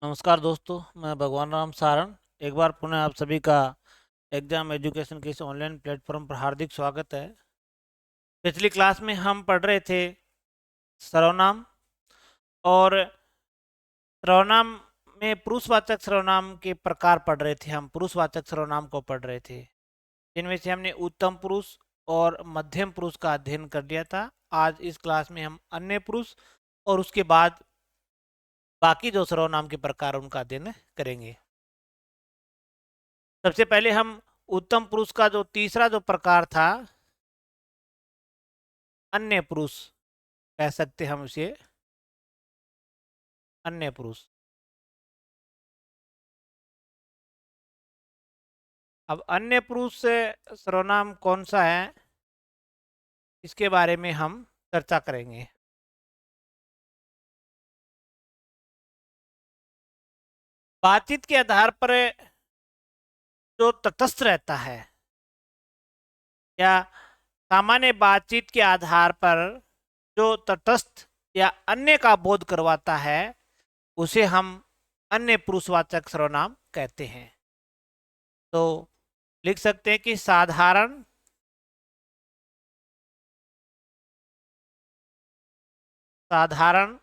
नमस्कार दोस्तों, मैं भगवान राम सारण। एक बार पुनः आप सभी का एग्जाम एजुकेशन के इस ऑनलाइन प्लेटफॉर्म पर हार्दिक स्वागत है। पिछली क्लास में हम पढ़ रहे थे सर्वनाम, और सर्वनाम में पुरुषवाचक सर्वनाम के प्रकार पढ़ रहे थे। हम पुरुषवाचक सर्वनाम को पढ़ रहे थे, जिनमें से हमने उत्तम पुरुष और मध्यम पुरुष का अध्ययन कर लिया था। आज इस क्लास में हम अन्य पुरुष और उसके बाद बाकी जो सर्वनाम के प्रकार उनका अध्ययन करेंगे। सबसे पहले हम उत्तम पुरुष का जो तीसरा जो प्रकार था, अन्य पुरुष कह सकते हम उसे, अन्य पुरुष। अब अन्य पुरुष से सर्वनाम कौन सा है, इसके बारे में हम चर्चा करेंगे। बातचीत के आधार पर जो तटस्थ रहता है, या सामान्य बातचीत के आधार पर जो तटस्थ या अन्य का बोध करवाता है, उसे हम अन्य पुरुषवाचक सर्वनाम कहते हैं। तो लिख सकते हैं कि साधारण, साधारण,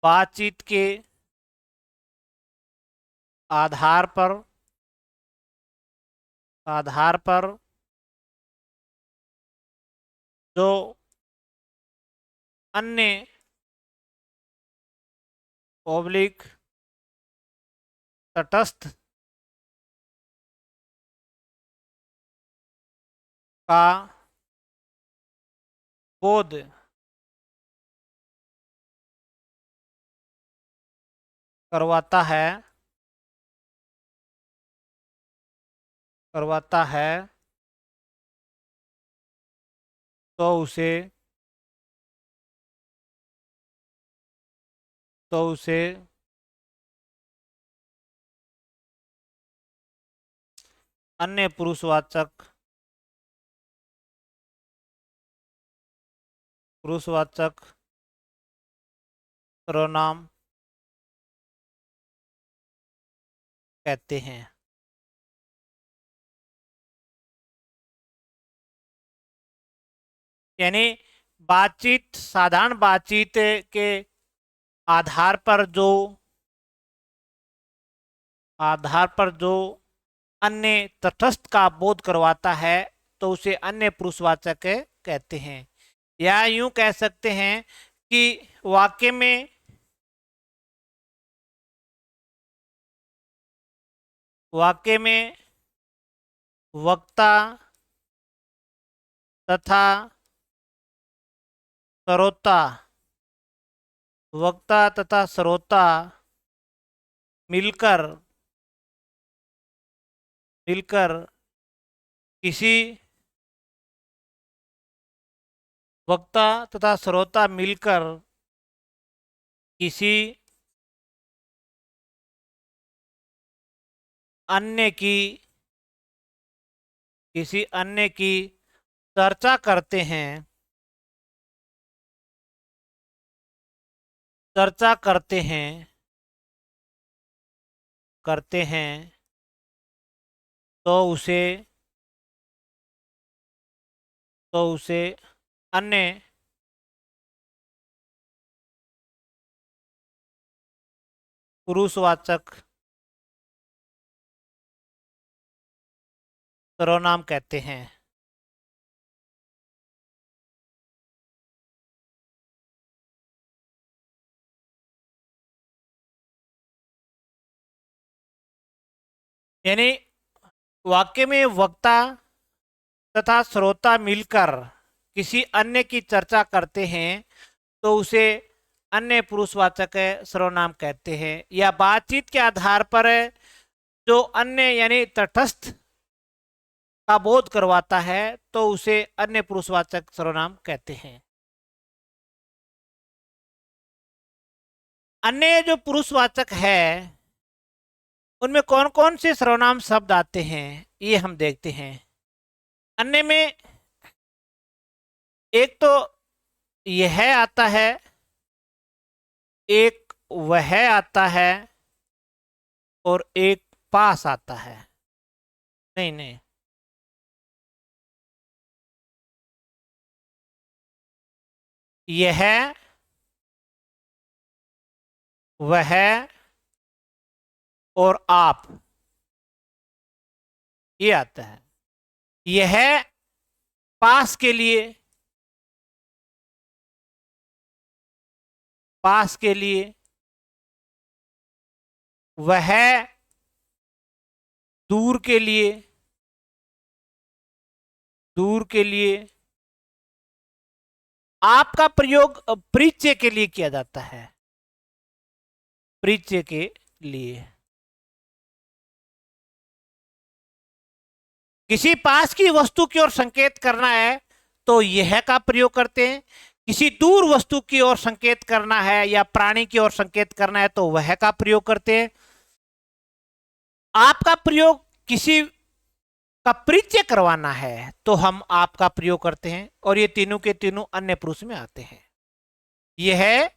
बातचीत के आधार पर, जो अन्य ओब्लिक तटस्थ का बोध करवाता है, तो उसे तो उसे अन्य पुरुषवाचक सर्वनाम कहते हैं। यानी बातचीत, साधारण बातचीत के आधार पर जो अन्य तटस्थ का बोध करवाता है, तो उसे अन्य पुरुषवाचक कहते हैं। या यूं कह सकते हैं कि वाक्य में वक्ता तथा श्रोता, मिलकर किसी वक्ता तथा श्रोता मिलकर किसी अन्य की चर्चा करते हैं, तो उसे अन्य पुरुषवाचक सर्वनाम कहते हैं। यानी वाक्य में वक्ता तथा श्रोता मिलकर किसी अन्य की चर्चा करते हैं, तो उसे अन्य पुरुषवाचक सर्वनाम कहते हैं। या बातचीत के आधार पर जो अन्य यानी तटस्थ का बोध करवाता है, तो उसे अन्य पुरुषवाचक सर्वनाम कहते हैं। अन्य जो पुरुषवाचक है, उनमें कौन कौन से सर्वनाम शब्द आते हैं, ये हम देखते हैं। अन्य में एक तो यह आता है, एक वह आता है, और एक पास आता है। नहीं नहीं, यह, वह और आप, ये आता है। यह पास के लिए, पास के लिए, वह दूर के लिए, दूर के लिए। आपका प्रयोग परिचय के लिए किया जाता है, परिचय के लिए। किसी पास की वस्तु की ओर संकेत करना है तो यह का प्रयोग करते हैं। किसी दूर वस्तु की ओर संकेत करना है या प्राणी की ओर संकेत करना है तो वह का प्रयोग करते हैं। आपका प्रयोग किसी का परिचय करवाना है तो हम आपका प्रयोग करते हैं, और ये तीनों के तीनों अन्य पुरुष में आते हैं, यह,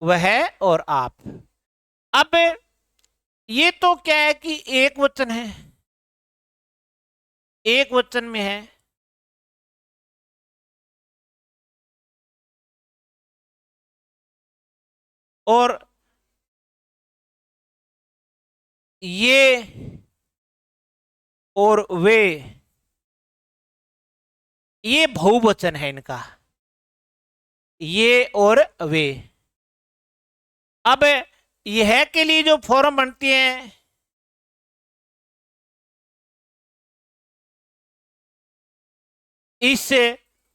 वह और आप। अब ये तो क्या है कि एक वचन है, एक वचन में है, और ये और वे, ये बहुवचन है इनका, ये और वे। अब यह के लिए जो फॉर्म बनती है, इससे,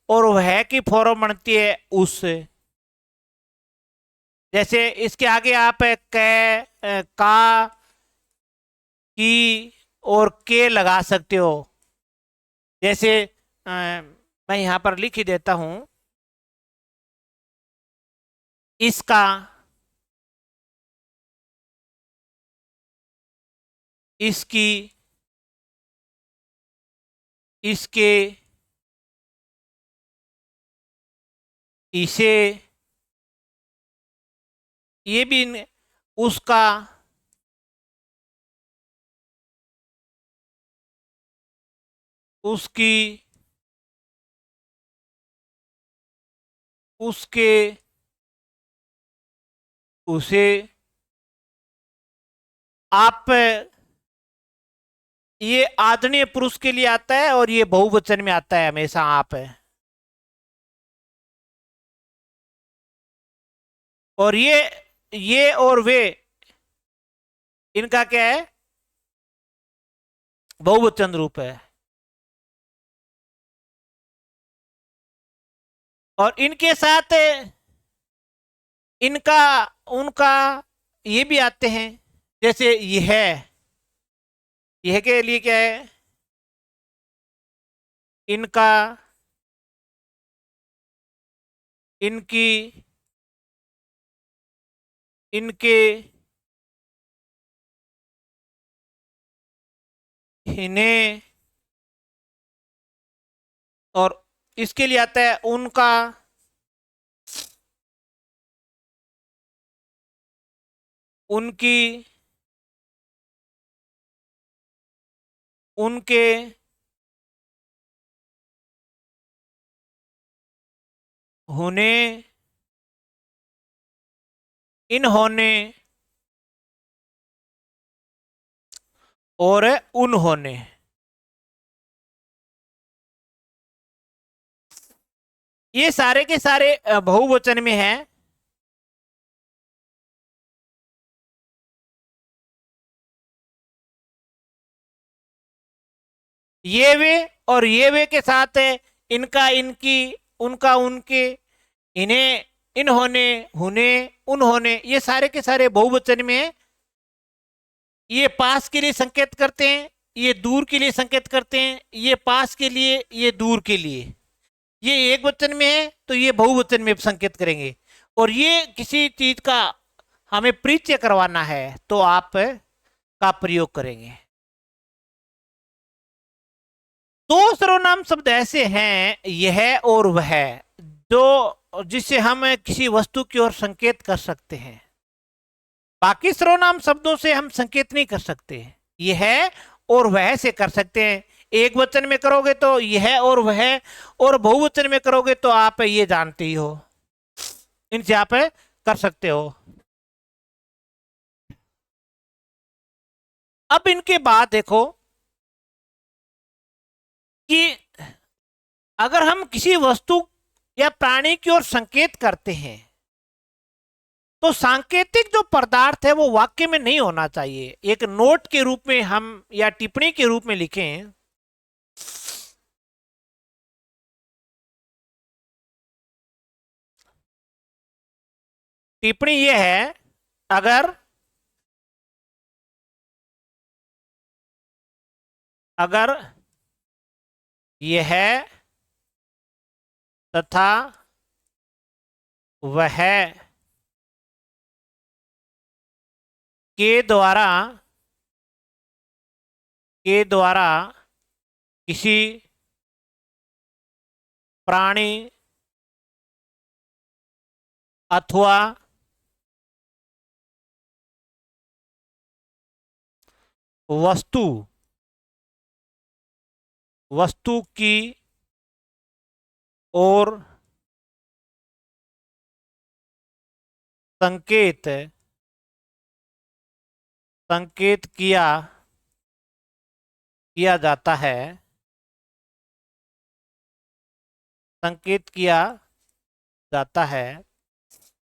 और वह की फॉर्म बनती है उससे। जैसे इसके आगे आप का, की और के लगा सकते हो। जैसे मैं यहां पर लिख ही देता हूं, इसका, इसकी, इसके, इसे, ये भी उसका, उसकी, उसके, उसे। आप, ये आदरणीय पुरुष के लिए आता है और ये बहुवचन में आता है हमेशा आप है। और ये और वे, इनका क्या है, बहुवचन रूप है। और इनके साथ इनका, उनका, ये भी आते हैं। जैसे यह के लिए क्या है, इनका, इनकी, इनके, इन्हें, और इसके लिए आता है उनका, उनकी, उनके, होने, इन्होंने और उन्होंने। ये सारे के सारे बहुवचन में हैं। ये वे और ये वे के साथ है इनका, इनकी, उनका, उनके, इन्हें, इन्होंने, हुने, उन्होंने, ये सारे के सारे बहुवचन में है। ये पास के लिए संकेत करते हैं, ये दूर के लिए संकेत करते हैं, ये पास के लिए, ये दूर के लिए। ये एक वचन में है तो ये बहुवचन में संकेत करेंगे। और ये किसी चीज का हमें परिचय करवाना है तो आप का प्रयोग करेंगे। दो सर्वनाम शब्द ऐसे हैं, यह और वह, जो जिससे हम किसी वस्तु की ओर संकेत कर सकते हैं। बाकी सर्वनाम शब्दों से हम संकेत नहीं कर सकते। यह और वह से कर सकते हैं। एक वचन में करोगे तो यह और वह, और बहुवचन में करोगे तो आप ये जानते ही हो, इनसे आप कर सकते हो। अब इनके बाद देखो कि अगर हम किसी वस्तु या प्राणी की ओर संकेत करते हैं तो सांकेतिक जो पदार्थ है वो वाक्य में नहीं होना चाहिए। एक नोट के रूप में हम या टिप्पणी के रूप में लिखें, टिप्पणी ये है, अगर अगर यह तथा वह के द्वारा किसी प्राणी अथवा वस्तु की ओर संकेत किया जाता है, संकेत किया जाता है,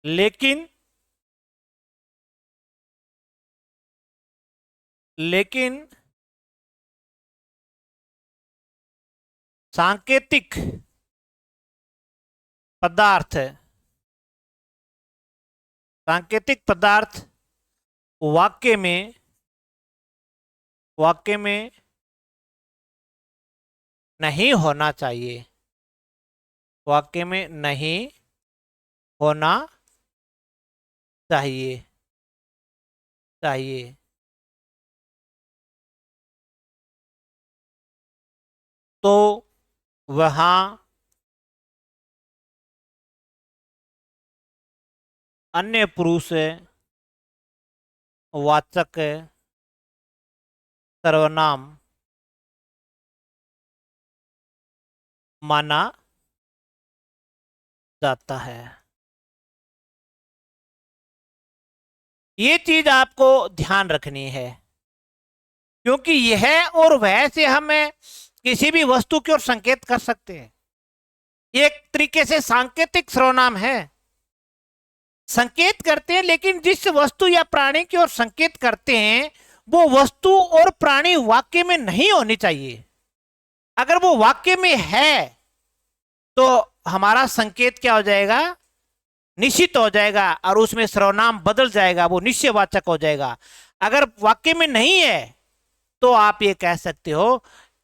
लेकिन सांकेतिक पदार्थ वाक्य में नहीं होना चाहिए, वाक्य में नहीं होना चाहिए। तो वहां अन्य पुरुष वाचक सर्वनाम माना जाता है। ये चीज आपको ध्यान रखनी है, क्योंकि यह और वह से हम किसी भी वस्तु की ओर संकेत कर सकते हैं। एक तरीके से सांकेतिक सर्वनाम है, संकेत करते हैं, लेकिन जिस वस्तु या प्राणी की ओर संकेत करते हैं वो वस्तु और प्राणी वाक्य में नहीं होनी चाहिए। अगर वो वाक्य में है तो हमारा संकेत क्या हो जाएगा, निश्चित हो जाएगा, और उसमें सर्वनाम बदल जाएगा, वो निश्चयवाचक हो जाएगा। अगर वाक्य में नहीं है तो आप ये कह सकते हो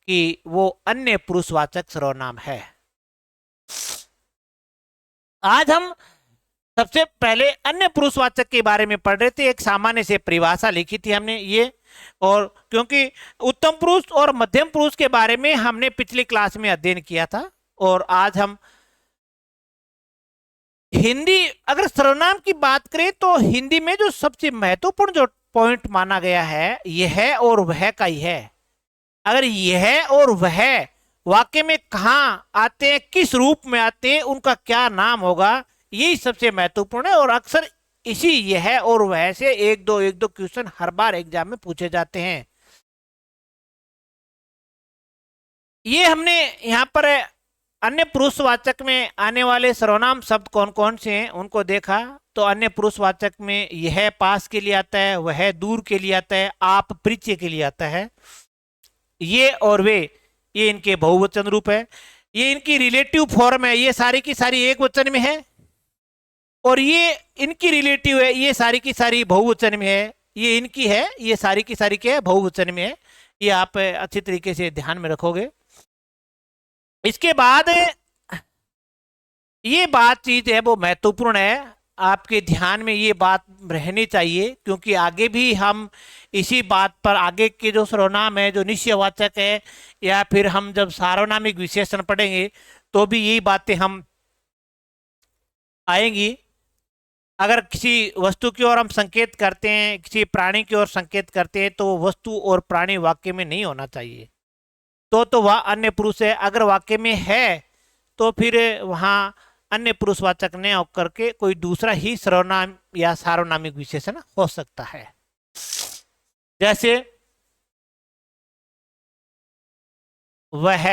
कि वो अन्य पुरुषवाचक सर्वनाम है। आज हम सबसे पहले अन्य पुरुषवाचक के बारे में पढ़ रहे थे। एक सामान्य से परिभाषा लिखी थी हमने ये, और क्योंकि उत्तम पुरुष और मध्यम पुरुष के बारे में हमने पिछली क्लास में अध्ययन किया था, और आज हम हिंदी, अगर सर्वनाम की बात करें तो हिंदी में जो सबसे महत्वपूर्ण जो पॉइंट माना गया है यह और वह का ही है। अगर यह और वह वाक्य में कहाँ आते हैं, किस रूप में आते हैं, उनका क्या नाम होगा, यही सबसे महत्वपूर्ण है। और अक्सर इसी यह और वह से एक दो क्वेश्चन हर बार एग्जाम में पूछे जाते हैं। ये हमने यहाँ पर अन्य पुरुषवाचक में आने वाले सर्वनाम शब्द कौन कौन से हैं उनको देखा। तो अन्य पुरुषवाचक में यह पास के लिए आता है, वह दूर के लिए आता है, आप परिचय के लिए आता है। ये और वे, ये इनके बहुवचन रूप है। ये इनकी रिलेटिव फॉर्म है, ये सारी की सारी एक वचन में है, और ये इनकी रिलेटिव है, ये सारी की सारी बहुवचन में है। ये इनकी है, ये सारी की सारी क्या है, बहुवचन में है। ये आप अच्छी तरीके से ध्यान में रखोगे। इसके बाद ये बात चीज है वो महत्वपूर्ण है, आपके ध्यान में ये बात रहनी चाहिए, क्योंकि आगे भी हम इसी बात पर, आगे के जो सर्वनाम है जो निश्चयवाचक है, या फिर हम जब सार्वनामिक विशेषण पढ़ेंगे तो भी यही बातें हम आएंगी। अगर किसी वस्तु की ओर हम संकेत करते हैं, किसी प्राणी की ओर संकेत करते हैं, तो वो वस्तु और प्राणी वाक्य में नहीं होना चाहिए, तो वह अन्य पुरुष है। अगर वाक्य में है तो फिर वहां अन्य पुरुषवाचक न होकर के कोई दूसरा ही सर्वनाम या सार्वनामिक विशेषण हो सकता है। जैसे वह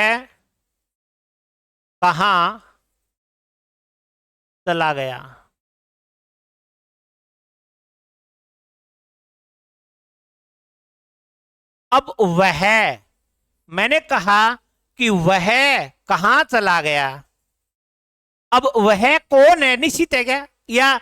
कहाँ चला गया। अब वह, मैंने कहा कि वह कहाँ चला गया। अब वह कौन है? निश्चित है क्या? या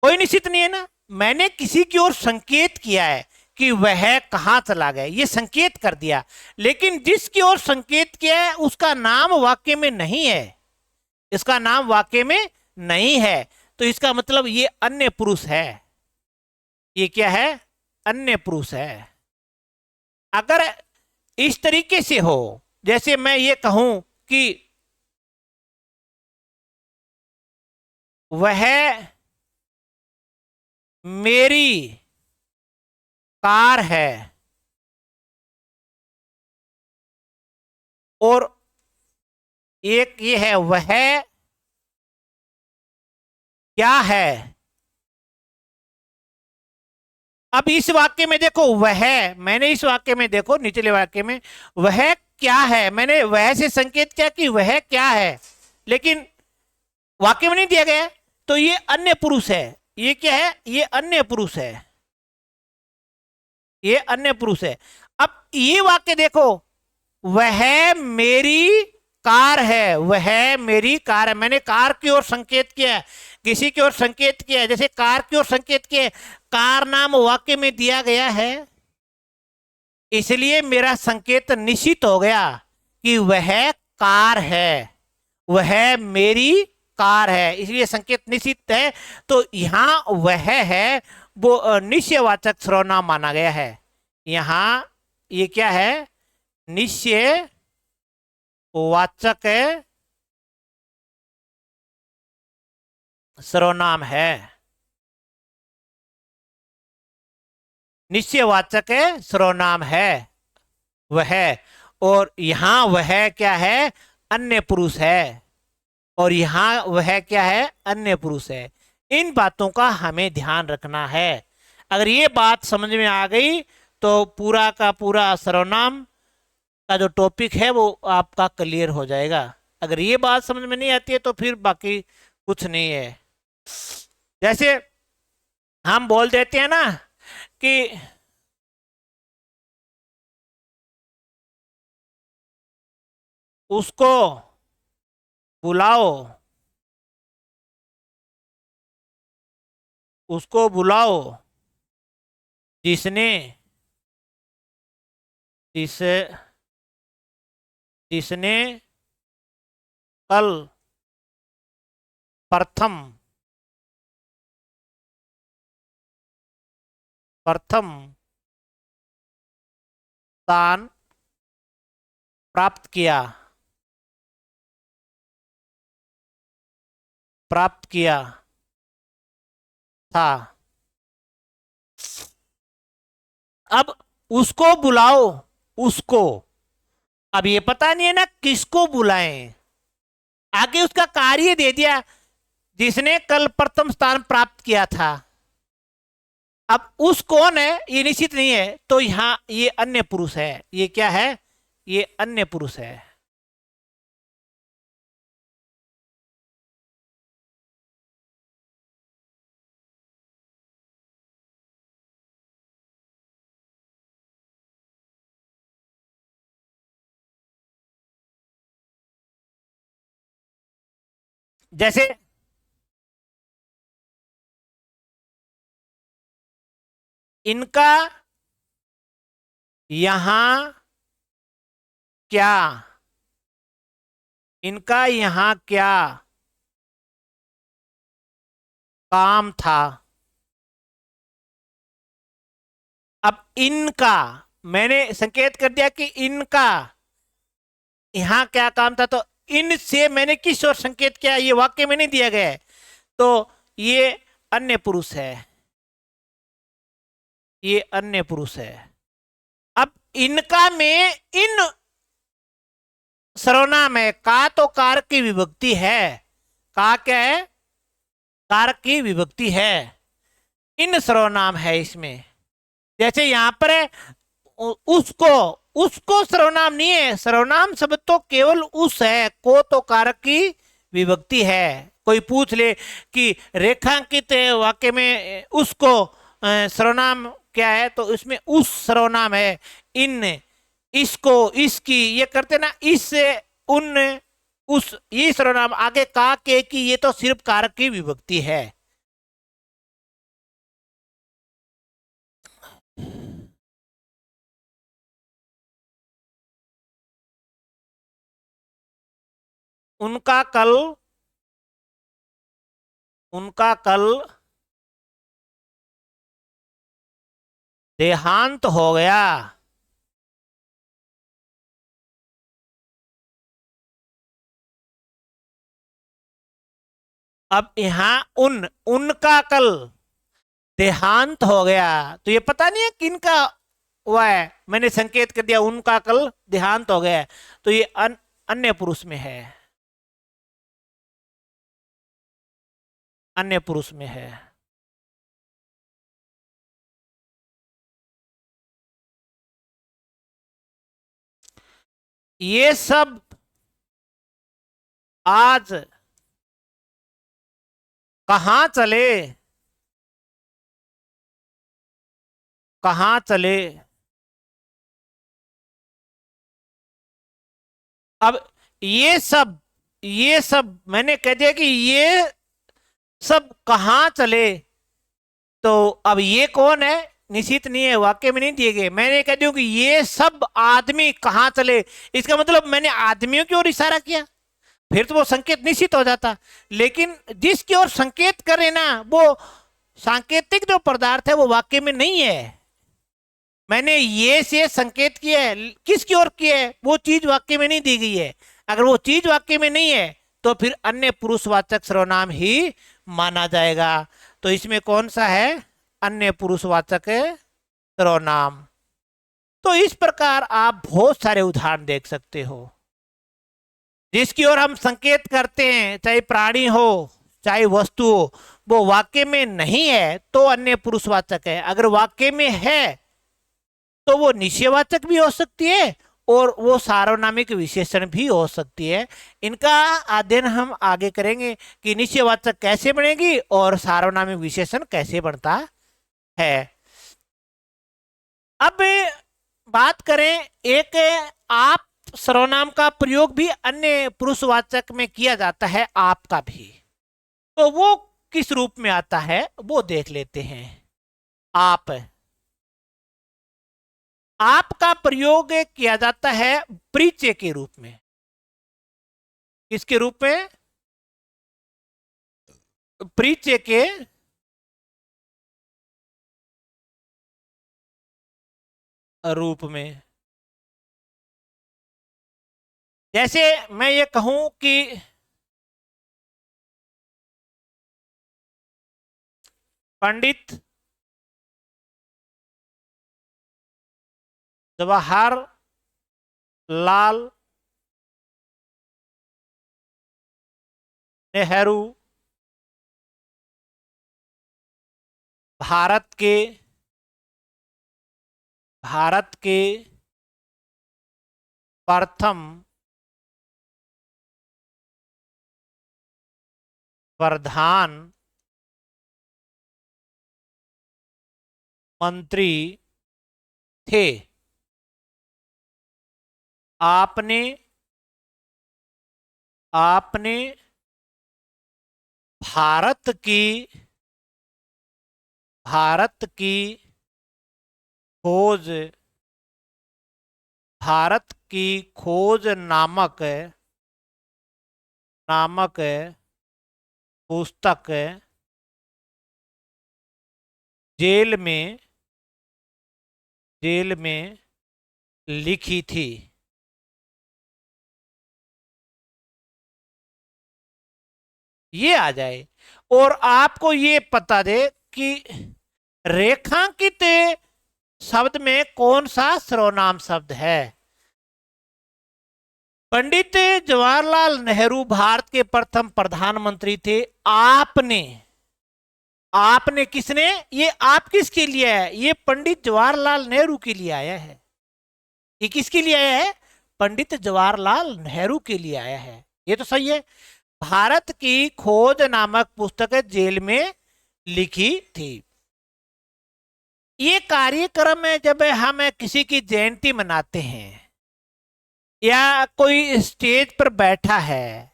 कोई निश्चित नहीं है ना। मैंने किसी की ओर संकेत किया है कि वह कहाँ चला गया, ये संकेत कर दिया, लेकिन जिसकी ओर संकेत किया है उसका नाम वाक्य में नहीं है, इसका नाम वाक्य में नहीं है, तो इसका मतलब ये अन्य पुरुष है। ये क्या है? अन्य पुरुष है। अगर इस तरीके से हो, जैसे मैं ये कहूं कि वह मेरी कार है, और एक ये है वह क्या है। अब इस वाक्य में देखो वह, मैंने इस वाक्य में देखो निचले वाक्य में वह क्या है, मैंने वह से संकेत किया कि वह क्या है, लेकिन वाक्य में नहीं दिया गया, तो ये अन्य पुरुष है। ये क्या है? ये अन्य पुरुष है, ये अन्य पुरुष है। अब ये वाक्य देखो, वह मेरी कार है, वह मेरी कार है, मैंने कार की ओर संकेत किया है, किसी की ओर संकेत किया है, जैसे कार की ओर संकेत किया, कार नाम वाक्य में दिया गया है, इसलिए मेरा संकेत निश्चित हो गया कि वह कार है, वह मेरी कार है, इसलिए संकेत निश्चित है। तो यहां वह है वो निश्चयवाचक सर्वनाम माना गया है। यहां ये क्या है? निश्चयवाचक सर्वनाम है, निश्चयवाचक सर्वनाम है वह, और यहां वह क्या है? अन्य पुरुष है, और यहां वह क्या है? अन्य पुरुष है। इन बातों का हमें ध्यान रखना है। अगर ये बात समझ में आ गई तो पूरा का पूरा सर्वनाम का जो टॉपिक है वो आपका क्लियर हो जाएगा। अगर ये बात समझ में नहीं आती है तो फिर बाकी कुछ नहीं है। जैसे हम बोल देते हैं ना कि उसको बुलाओ, उसको बुलाओ जिसने जिस जिसने कल प्रथम प्रथम स्थान प्राप्त किया, प्राप्त किया था। अब उसको बुलाओ, उसको, अब ये पता नहीं है ना किसको बुलाएं, आगे उसका कार्य दे दिया, जिसने कल प्रथम स्थान प्राप्त किया था। अब उस कौन है ये निश्चित नहीं है, तो यहां ये अन्य पुरुष है। ये क्या है? ये अन्य पुरुष है। जैसे इनका यहां क्या, इनका यहां क्या काम था। अब इनका मैंने संकेत कर दिया कि इनका यहां क्या काम था, तो इन से मैंने किस ओर संकेत किया? ये वाक्य में नहीं दिया गया है, तो ये अन्य पुरुष है, ये अन्य पुरुष है। अब इनका में इन सर्वनाम है, का तो कारक की विभक्ति है, का क्या है, कारक की विभक्ति है, इन सर्वनाम है इसमें। जैसे यहां पर है उसको, उसको सर्वनाम नहीं है, सर्वनाम शब्द तो केवल उस है, को तो कारक की विभक्ति है। कोई पूछ ले कि रेखांकित वाक्य में उसको सर्वनाम क्या है, तो इसमें उस सर्वनाम है। इन, इसको, इसकी, ये करते ना, इससे, उन, उस, ये सर्वनाम। आगे का, के, की, ये तो सिर्फ कारक की विभक्ति है। उनका कल, उनका कल देहांत हो गया। अब यहां उनका कल देहांत हो गया, तो ये पता नहीं है किनका हुआ है, मैंने संकेत कर दिया उनका कल देहांत हो गया है, तो ये अन्य पुरुष में है, अन्य पुरुष में है। ये सब आज कहां चले, कहां चले। अब ये सब मैंने कह दिया कि ये सब कहां चले, तो अब ये कौन है, निश्चित नहीं है, वाक्य में नहीं दिए गए। मैंने कह दिया कि ये सब आदमी कहां चले, इसका मतलब मैंने आदमियों की ओर इशारा किया, फिर तो वो संकेत निश्चित हो जाता। लेकिन जिसकी ओर संकेत करे ना, वो सांकेतिक जो पदार्थ है वो वाक्य में नहीं है। मैंने ये से संकेत किया है, किसकी ओर किया है, वो चीज वाक्य में नहीं दी गई है। अगर वो चीज वाक्य में नहीं है तो फिर अन्य पुरुषवाचक सर्वनाम ही माना जाएगा। तो इसमें कौन सा है, अन्य पुरुषवाचक सर्वनाम। तो इस प्रकार आप बहुत सारे उदाहरण देख सकते हो, जिसकी ओर हम संकेत करते हैं, चाहे प्राणी हो चाहे वस्तु हो, वो वाक्य में नहीं है तो अन्य पुरुषवाचक है। अगर वाक्य में है तो वो निश्चयवाचक भी हो सकती है और वो सार्वनामिक विशेषण भी हो सकती है। इनका अध्ययन हम आगे करेंगे कि निश्चयवाचक कैसे बनेगी और सार्वनामिक विशेषण कैसे बनता है। अब बात करें, एक आप सर्वनाम का प्रयोग भी अन्य पुरुषवाचक में किया जाता है, आपका भी, तो वो किस रूप में आता है वो देख लेते हैं। आपका प्रयोग किया जाता है परिचय के रूप में। किसके रूप में, परिचय के रूप में। जैसे मैं ये कहूं कि पंडित जवाहर लाल नेहरू भारत के प्रथम प्रधान मंत्री थे। आपने आपने भारत की खोज भारत की खोज नामक पुस्तक जेल में लिखी थी। ये आ जाए, और आपको ये पता दे कि रेखांकित शब्द में कौन सा सर्वनाम शब्द है। पंडित जवाहरलाल नेहरू भारत के प्रथम प्रधानमंत्री थे। आपने, आपने किसने, ये आप किसके लिए आया है, ये पंडित जवाहरलाल नेहरू के लिए आया है। ये किसके लिए आया है, पंडित जवाहरलाल नेहरू के लिए आया है। ये तो सही है। भारत की खोज नामक पुस्तक जेल में लिखी थी। ये कार्यक्रम है जब हम किसी की जयंती मनाते हैं या कोई स्टेज पर बैठा है,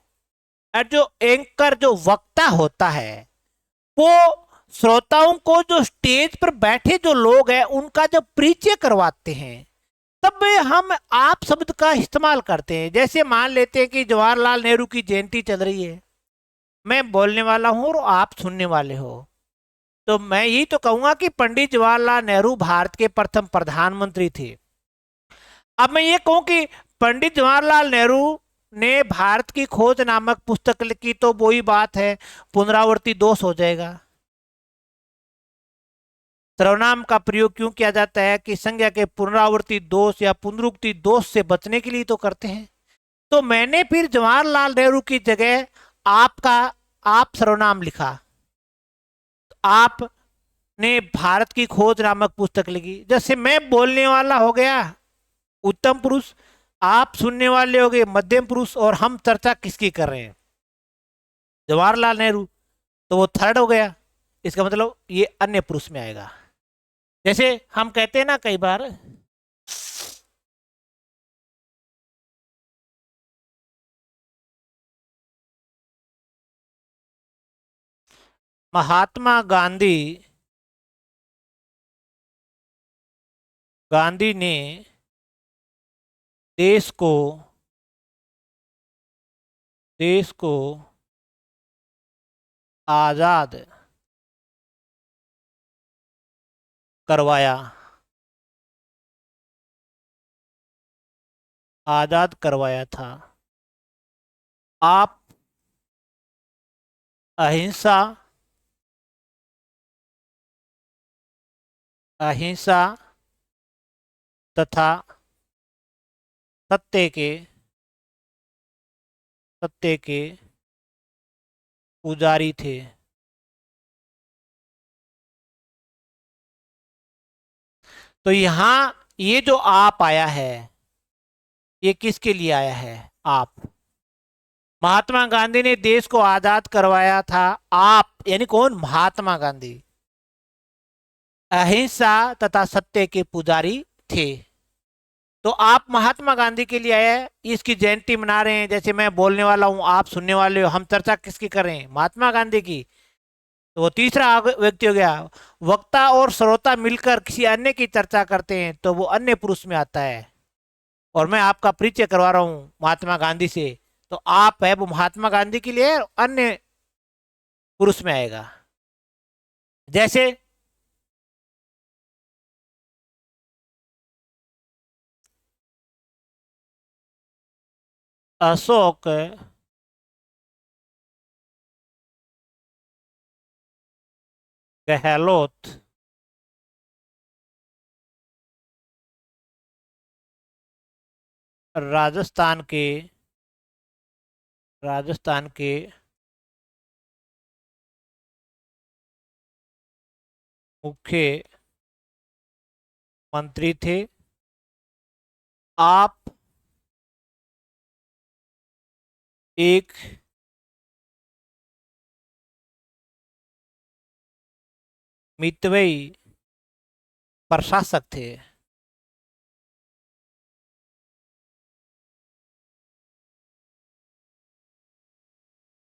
और जो एंकर जो वक्ता होता है वो श्रोताओं को, जो स्टेज पर बैठे जो लोग हैं, उनका जब परिचय करवाते हैं, तब हम आप शब्द का इस्तेमाल करते हैं। जैसे मान लेते हैं कि जवाहरलाल नेहरू की जयंती चल रही है, मैं बोलने वाला हूं और आप सुनने वाले हो, तो मैं यही तो कहूंगा कि पंडित जवाहरलाल नेहरू भारत के प्रथम प्रधानमंत्री थे। अब मैं ये कहूं कि पंडित जवाहरलाल नेहरू ने भारत की खोज नामक पुस्तक लिखी, तो वही बात है, पुनरावृत्ति दोष हो जाएगा। सर्वनाम का प्रयोग क्यों किया जाता है कि संज्ञा के पुनरावृत्ति दोष या पुनरुक्ति दोष से बचने के लिए तो करते हैं। तो मैंने फिर जवाहरलाल नेहरू की जगह आपका, आप सर्वनाम लिखा। आपने भारत की खोज नामक पुस्तक लिखी। जैसे मैं बोलने वाला हो गया उत्तम पुरुष, आप सुनने वाले हो गए मध्यम पुरुष, और हम चर्चा किसकी कर रहे हैं, जवाहरलाल नेहरू, तो वो थर्ड हो गया। इसका मतलब ये अन्य पुरुष में आएगा। जैसे हम कहते हैं ना कई बार, महात्मा गांधी, गांधी ने देश को, देश को आजाद करवाया, आजाद करवाया था। आप अहिंसा, अहिंसा तथा सत्य के, सत्य के पुजारी थे। तो यहां ये जो आप आया है, ये किसके लिए आया है, आप। महात्मा गांधी ने देश को आजाद करवाया था। आप यानी कौन, महात्मा गांधी अहिंसा तथा सत्य के पुजारी थे। तो आप महात्मा गांधी के लिए आया है, इसकी जयंती मना रहे हैं। जैसे मैं बोलने वाला हूं, आप सुनने वाले हो, हम चर्चा किसकी कर रहे हैं, महात्मा गांधी की। तो वो तीसरा व्यक्ति हो गया। वक्ता और श्रोता मिलकर किसी अन्य की चर्चा करते हैं, तो वो अन्य पुरुष में आता है। और मैं आपका परिचय करवा रहा हूं महात्मा गांधी से, तो आप है वो महात्मा गांधी के लिए अन्य पुरुष में आएगा। जैसे अशोक गहलोत राजस्थान के, राजस्थान के मुख्य मंत्री थे। आप एक मितव्ययी प्रशासक थे।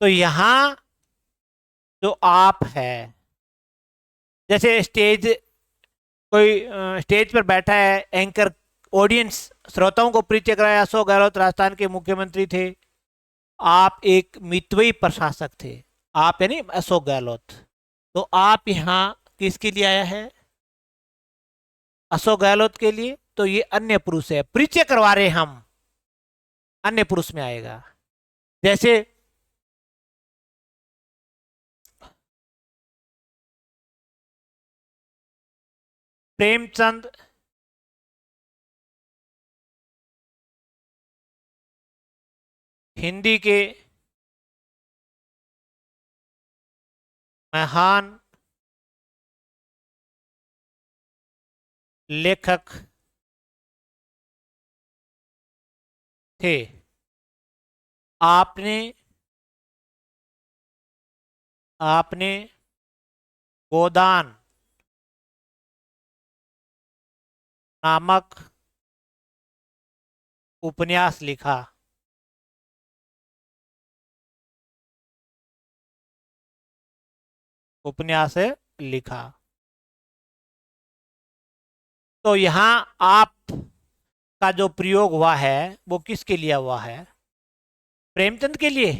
तो यहां जो आप है, जैसे स्टेज, कोई स्टेज पर बैठा है एंकर, ऑडियंस श्रोताओं को परिचय कराया, अशोक गहलोत राजस्थान के मुख्यमंत्री थे। आप एक मितव्ययी प्रशासक थे, आप यानी अशोक गहलोत। तो आप यहाँ किसके लिए आया है, अशोक गहलोत के लिए। तो ये अन्य पुरुष है, परिचय करवा रहे हम, अन्य पुरुष में आएगा। जैसे प्रेमचंद हिंदी के महान लेखक थे। आपने आपने गोदान नामक उपन्यास लिखा। उपन्यास लिखा। तो यहां आप का जो प्रयोग हुआ है वो किसके लिए हुआ है? प्रेमचंद के लिए।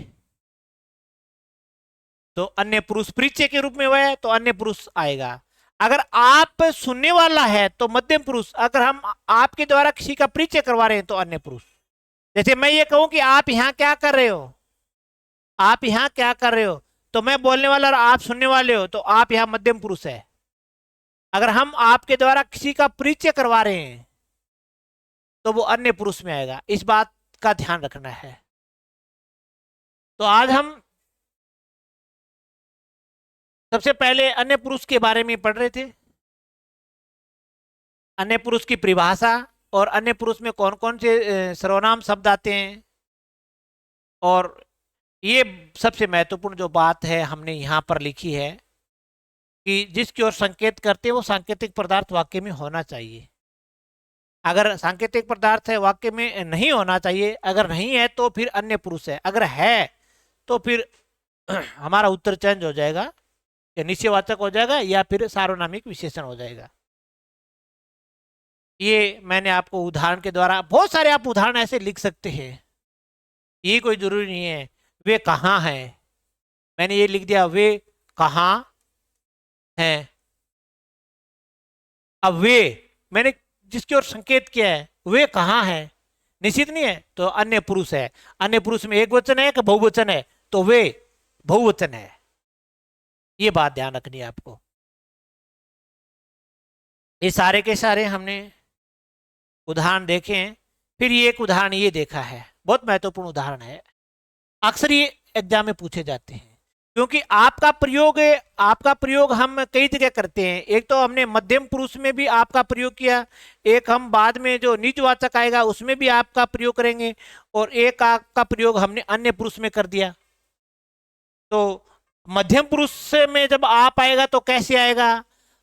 तो अन्य पुरुष परिचय के रूप में हुआ है तो अन्य पुरुष आएगा। अगर आप सुनने वाला है तो मध्यम पुरुष। अगर हम आपके द्वारा किसी का परिचय करवा रहे हैं तो अन्य पुरुष। जैसे मैं ये कहूं कि आप यहां क्या कर रहे हो, आप यहां क्या कर रहे हो, तो मैं बोलने वाला और आप सुनने वाले हो, तो आप यहां मध्यम पुरुष है। अगर हम आपके द्वारा किसी का परिचय करवा रहे हैं तो वो अन्य पुरुष में आएगा। इस बात का ध्यान रखना है। तो आज हम सबसे पहले अन्य पुरुष के बारे में पढ़ रहे थे। अन्य पुरुष की परिभाषा और अन्य पुरुष में कौन कौन से सर्वनाम शब्द आते हैं। और ये सबसे महत्वपूर्ण जो बात है हमने यहाँ पर लिखी है कि जिसकी ओर संकेत करते हैं वो सांकेतिक पदार्थ वाक्य में होना चाहिए। अगर सांकेतिक पदार्थ है वाक्य में नहीं होना चाहिए, अगर नहीं है तो फिर अन्य पुरुष है, अगर है तो फिर हमारा उत्तर चेंज हो जाएगा, या निश्चयवाचक हो जाएगा या फिर सार्वनामिक विशेषण हो जाएगा। ये मैंने आपको उदाहरण के द्वारा, बहुत सारे आप उदाहरण ऐसे लिख सकते हैं, ये कोई जरूरी नहीं है। वे कहाँ हैं, मैंने ये लिख दिया, वे कहाँ हैं। अब वे मैंने जिसकी ओर संकेत किया है, वे कहाँ हैं, निश्चित नहीं है तो अन्य पुरुष है। अन्य पुरुष में एक वचन है कि बहुवचन है, तो वे बहुवचन है। ये बात ध्यान रखनी है आपको। ये सारे के सारे हमने उदाहरण देखे हैं। फिर ये एक उदाहरण ये देखा है, बहुत महत्वपूर्ण उदाहरण है, अक्सर ये एग्जाम में पूछे जाते हैं क्योंकि आपका प्रयोग हम कई जगह करते हैं। एक तो हमने मध्यम पुरुष में भी आपका प्रयोग किया, एक हम बाद में जो निजवाचक आएगा उसमें भी आपका प्रयोग करेंगे, और एक आपका प्रयोग हमने अन्य पुरुष में कर दिया। तो मध्यम पुरुष में जब आप आएगा तो कैसे आएगा,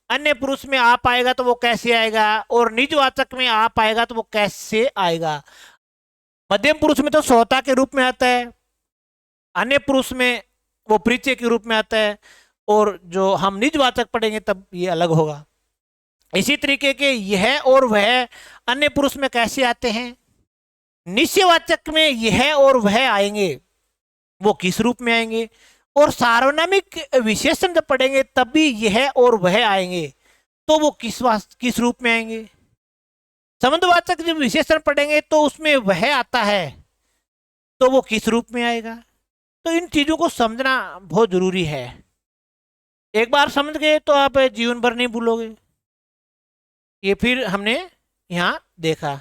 अन्य पुरुष में आप आएगा तो वो कैसे आएगा, और निजवाचक में आप आएगा तो वो कैसे आएगा। मध्यम पुरुष में तो श्रोता के रूप में आता है, अन्य पुरुष में वो परिचय के रूप में आता है, और जो हम निजवाचक पढ़ेंगे तब ये अलग होगा। इसी तरीके के यह और वह अन्य पुरुष में कैसे आते हैं, निश्चयवाचक में यह और वह आएंगे, वो किस रूप में आएंगे, और सार्वनामिक विशेषण जब पढ़ेंगे तब भी यह और वह आएंगे, तो वो किस रूप में आएंगे। संबंधवाचक जब विशेषण पढ़ेंगे तो उसमें वह आता है, तो वो किस रूप में आएगा। तो इन चीजों को समझना बहुत जरूरी है। एक बार समझ गए तो आप जीवन भर नहीं भूलोगे। ये फिर हमने यहाँ देखा।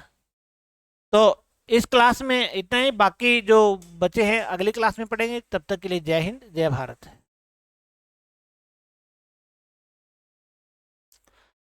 तो इस क्लास में इतना ही, बाकी जो बचे हैं अगली क्लास में पढ़ेंगे। तब तक के लिए जय हिंद, जय भारत।